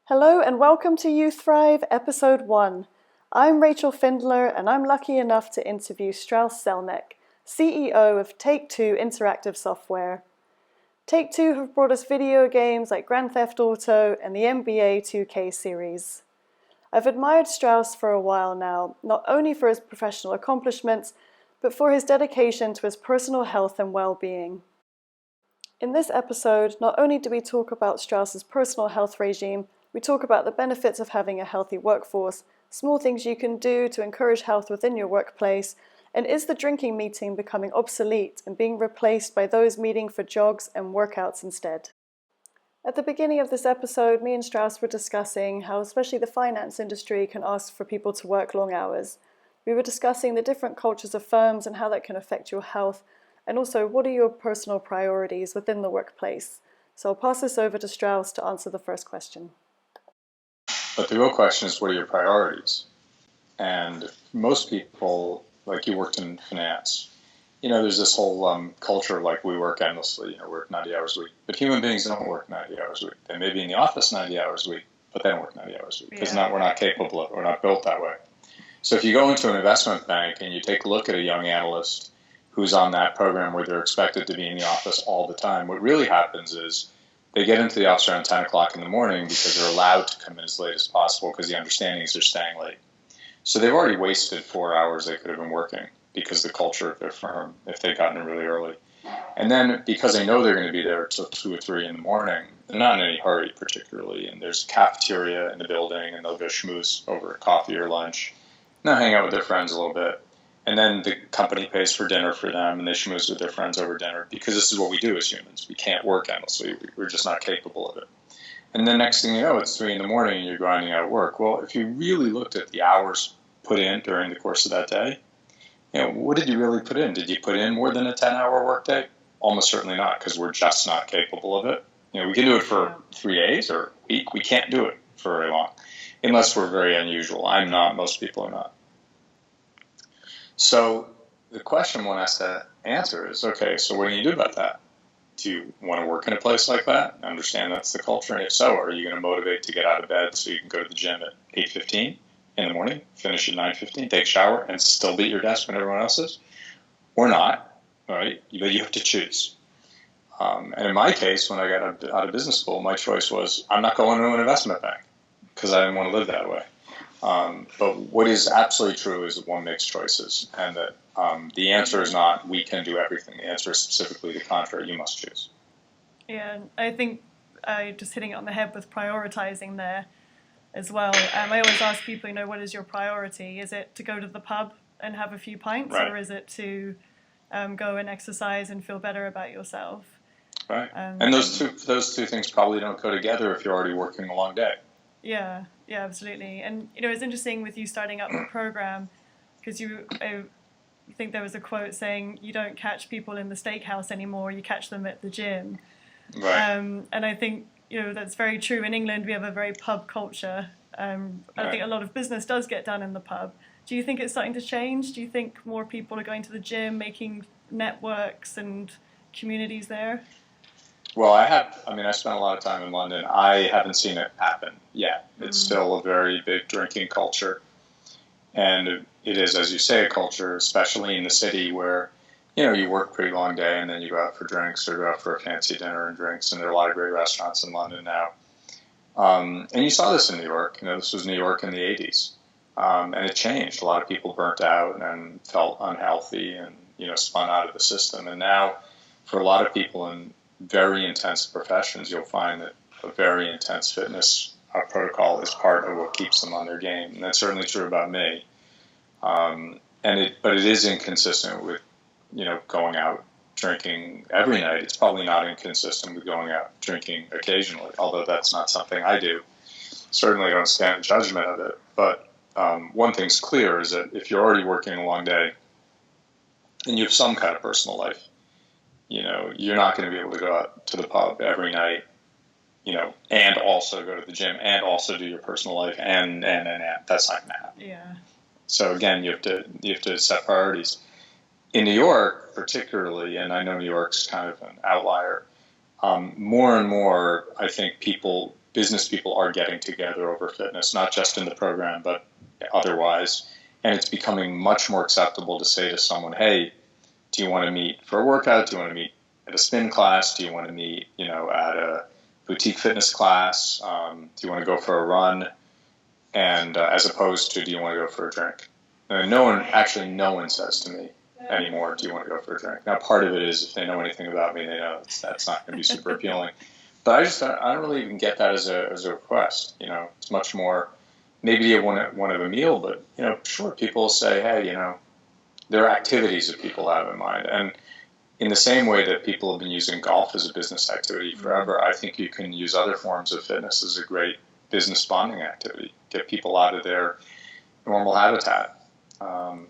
Hello and welcome to You Thrive, Episode 1. I'm Rachel Findler and I'm lucky enough to interview Strauss Zelnick, CEO of Take-Two Interactive Software. Take-Two have brought us video games like Grand Theft Auto and the NBA 2K series. I've admired Strauss for a while now, not only for his professional accomplishments, but for his dedication to his personal health and well-being. In this episode, not only do we talk about Strauss's personal health regime, we talk about the benefits of having a healthy workforce, small things you can do to encourage health within your workplace, and is the drinking meeting becoming obsolete and being replaced by those meeting for jogs and workouts instead? At the beginning of this episode, me and Strauss were discussing how especially the finance industry can ask for people to work long hours. We were discussing the different cultures of firms and how that can affect your health, and also what are your personal priorities within the workplace. So I'll pass this over to Strauss to answer the first question. But the real question is, what are your priorities? And most people, like you worked in finance, there's this whole culture of like we work endlessly, work 90 hours a week. But human beings don't work 90 hours a week. They may be in the office 90 hours a week, but they don't work 90 hours a week because we're not capable of it. We're not built that way. So if you go into an investment bank and you take a look at a young analyst who's on that program where they're expected to be in the office all the time, what really happens is they get into the office around 10 o'clock in the morning because they're allowed to come in as late as possible because the understanding is they're staying late. So they've already wasted 4 hours they could have been working because of the culture of their firm if they'd gotten in really early. And then because they know they're going to be there till 2 or 3 in the morning, they're not in any hurry particularly. And there's cafeteria in the building and they'll go schmooze over coffee or lunch. And they'll hang out with their friends a little bit. And then the company pays for dinner for them, and they schmooze with their friends over dinner because this is what we do as humans. We can't work endlessly. We're just not capable of it. And then next thing you know, it's 3 in the morning and you're grinding out work. Well, if you really looked at the hours put in during the course of that day, what did you really put in? Did you put in more than a 10-hour workday? Almost certainly not, because we're just not capable of it. We can do it for 3 days or a week. We can't do it for very long, unless we're very unusual. I'm not. Most people are not. So the question one has to answer is, okay, so what do you do about that? Do you want to work in a place like that? I understand that's the culture. And if so, are you going to motivate to get out of bed so you can go to the gym at 8:15 in the morning, finish at 9:15, take a shower, and still be at your desk when everyone else is? Or not, right? But you have to choose. And in my case, when I got out of business school, my choice was I'm not going to an investment bank because I didn't want to live that way. But what is absolutely true is that one makes choices, and that the answer is not we can do everything. The answer is specifically the contrary. You must choose. Yeah, I think just hitting it on the head with prioritizing there as well. I always ask people, what is your priority? Is it to go to the pub and have a few pints, right, or is it to go and exercise and feel better about yourself? Right. And those two things probably don't go together if you're already working a long day. Yeah, absolutely. And, it's interesting with you starting up the program because I think there was a quote saying you don't catch people in the steakhouse anymore, you catch them at the gym. Right. And I think, that's very true. In England, we have a very pub culture. I think a lot of business does get done in the pub. Do you think it's starting to change? Do you think more people are going to the gym, making networks and communities there? Well, I spent a lot of time in London. I haven't seen it happen yet. It's still a very big drinking culture. And it is, as you say, a culture, especially in the city where, you work a pretty long day and then you go out for drinks or go out for a fancy dinner and drinks. And there are a lot of great restaurants in London now. And you saw this in New York. This was New York in the 80s. And it changed. A lot of people burnt out and felt unhealthy and, spun out of the system. And now for a lot of people in very intense professions, you'll find that a very intense fitness protocol is part of what keeps them on their game. And that's certainly true about me. But it is inconsistent with, going out drinking every night. It's probably not inconsistent with going out drinking occasionally, although that's not something I do. Certainly don't stand in judgment of it. But one thing's clear is that if you're already working a long day and you have some kind of personal life, you're not going to be able to go out to the pub every night, and also go to the gym and also do your personal life and that's not going to happen. Yeah. So again, you have to set priorities. In New York, particularly, and I know New York's kind of an outlier, more and more, I think people business people are getting together over fitness, not just in the program, but otherwise. And it's becoming much more acceptable to say to someone, hey, do you want to meet for a workout? Do you want to meet at a spin class? Do you want to meet, at a boutique fitness class? Do you want to go for a run? And as opposed to, do you want to go for a drink? And no one says to me anymore, do you want to go for a drink? Now, part of it is if they know anything about me, they know that's not going to be super appealing. But I don't really even get that as a request. It's much more, maybe you want one of a meal, but, sure, people say, hey, there are activities that people have in mind. And in the same way that people have been using golf as a business activity forever, I think you can use other forms of fitness as a great business bonding activity, get people out of their normal habitat, and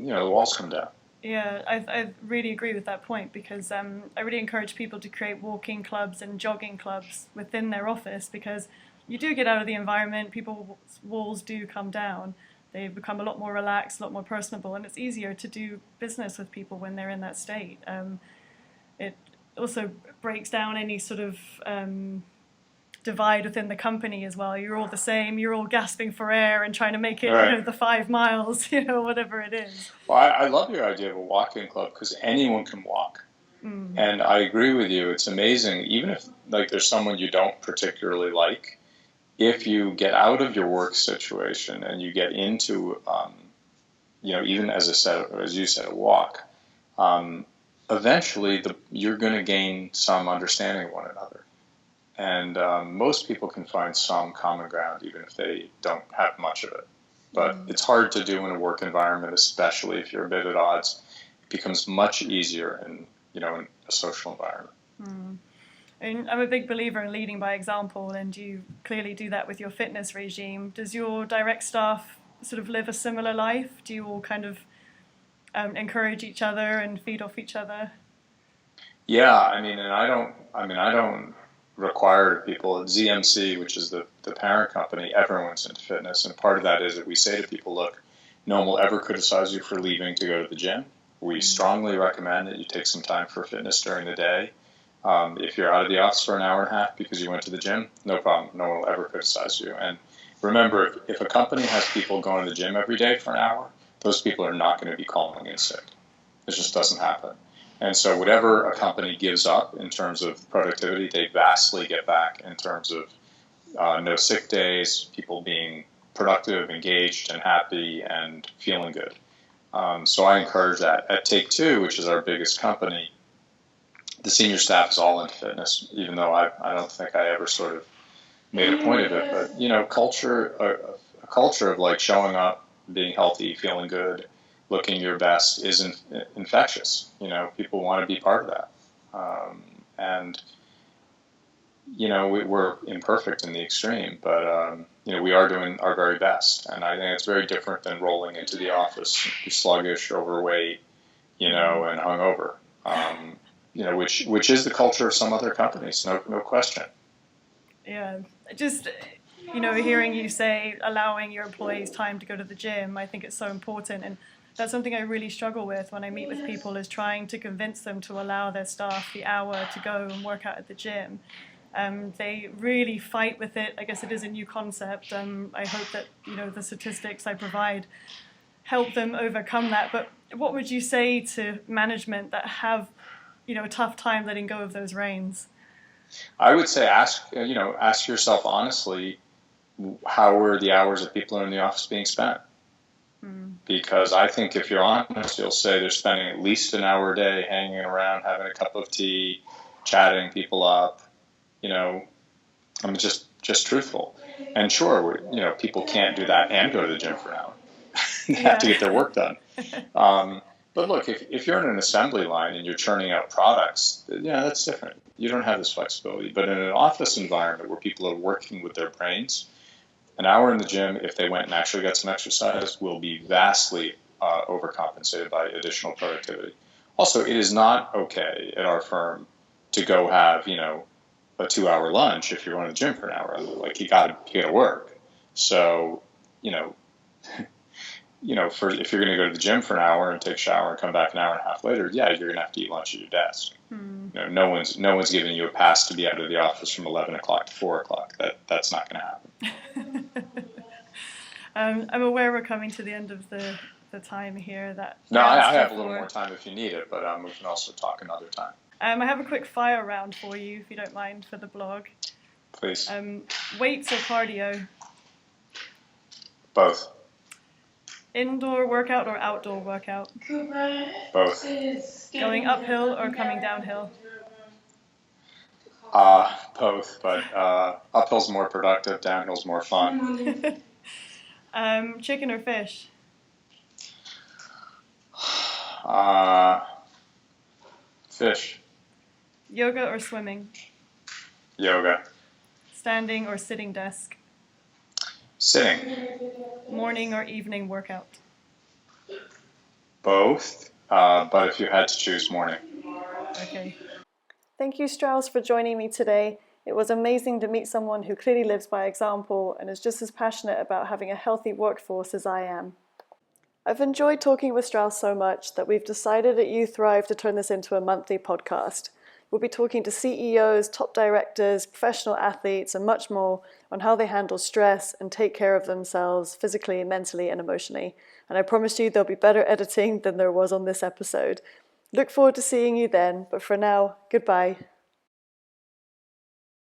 the walls come down. Yeah, I really agree with that point because I really encourage people to create walking clubs and jogging clubs within their office because you do get out of the environment, people's walls do come down, they become a lot more relaxed, a lot more personable, and it's easier to do business with people when they're in that state. It also breaks down any sort of divide within the company as well. You're all the same. You're all gasping for air and trying to make it, Right. the 5 miles, whatever it is. Well, I love your idea of a walking club because anyone can walk. And I agree with you. It's amazing. Even if there's someone you don't particularly like, if you get out of your work situation and you get into, even as you said, a walk, eventually you're going to gain some understanding of one another. And most people can find some common ground, even if they don't have much of it. But it's hard to do in a work environment, especially if you're a bit at odds. It becomes much easier in a social environment. And I'm a big believer in leading by example, and you clearly do that with your fitness regime. Does your direct staff sort of live a similar life? Do you all kind of encourage each other and feed off each other? Yeah, I don't require people at ZMC, which is the parent company, everyone's into fitness. And part of that is that we say to people, look, no one will ever criticize you for leaving to go to the gym. We strongly recommend that you take some time for fitness during the day. If you're out of the office for an hour and a half because you went to the gym, no problem. No one will ever criticize you. And remember, if a company has people going to the gym every day for an hour, those people are not going to be calling in sick. It just doesn't happen. And so whatever a company gives up in terms of productivity, they vastly get back in terms of no sick days, people being productive, engaged, and happy, and feeling good. So I encourage that. At Take-Two, which is our biggest company, the senior staff is all into fitness, even though I don't think I ever sort of made a point of it. But, a culture of showing up, being healthy, feeling good, looking your best is infectious. People want to be part of that. And we're imperfect in the extreme, but, we are doing our very best. And I think it's very different than rolling into the office, sluggish, overweight, and hungover, which is the culture of some other companies, no question. Yeah, just, hearing you say allowing your employees time to go to the gym, I think it's so important. And that's something I really struggle with when I meet with people, is trying to convince them to allow their staff the hour to go and work out at the gym. They really fight with it. I guess it is a new concept. I hope that the statistics I provide help them overcome that. But what would you say to management that have a tough time letting go of those reins? I would say ask yourself honestly, how are the hours that people are in the office being spent? Because I think if you're honest, you'll say they're spending at least an hour a day hanging around, having a cup of tea, chatting people up. I'm just truthful. And sure, people can't do that and go to the gym for an hour. They have to get their work done. But look, if you're in an assembly line and you're churning out products, that's different. You don't have this flexibility. But in an office environment where people are working with their brains, an hour in the gym, if they went and actually got some exercise, will be vastly overcompensated by additional productivity. Also, it is not okay at our firm to go have, a 2-hour lunch if you're going to the gym for an hour. You got to work. So, if you're going to go to the gym for an hour and take a shower and come back an hour and a half later, yeah, you're going to have to eat lunch at your desk. No one's giving you a pass to be out of the office from 11 o'clock to 4 o'clock. That's not going to happen. I'm aware we're coming to the end of the time here. No, I have a little more time if you need it, but we can also talk another time. I have a quick fire round for you, if you don't mind, for the blog. Please. Weights or cardio? Both. Indoor workout or outdoor workout? Both. Going uphill or coming downhill? Both, but uphill's more productive, downhill's more fun. Chicken or fish? Fish. Yoga or swimming? Yoga. Standing or sitting desk? Sitting. Morning or evening workout? Both, but if you had to choose, morning. Okay. Thank you, Strauss, for joining me today. It was amazing to meet someone who clearly lives by example and is just as passionate about having a healthy workforce as I am. I've enjoyed talking with Strauss so much that we've decided at You Thrive to turn this into a monthly podcast. We'll be talking to CEOs, top directors, professional athletes, and much more on how they handle stress and take care of themselves physically, mentally, and emotionally. And I promise you there'll be better editing than there was on this episode. Look forward to seeing you then, but for now, goodbye.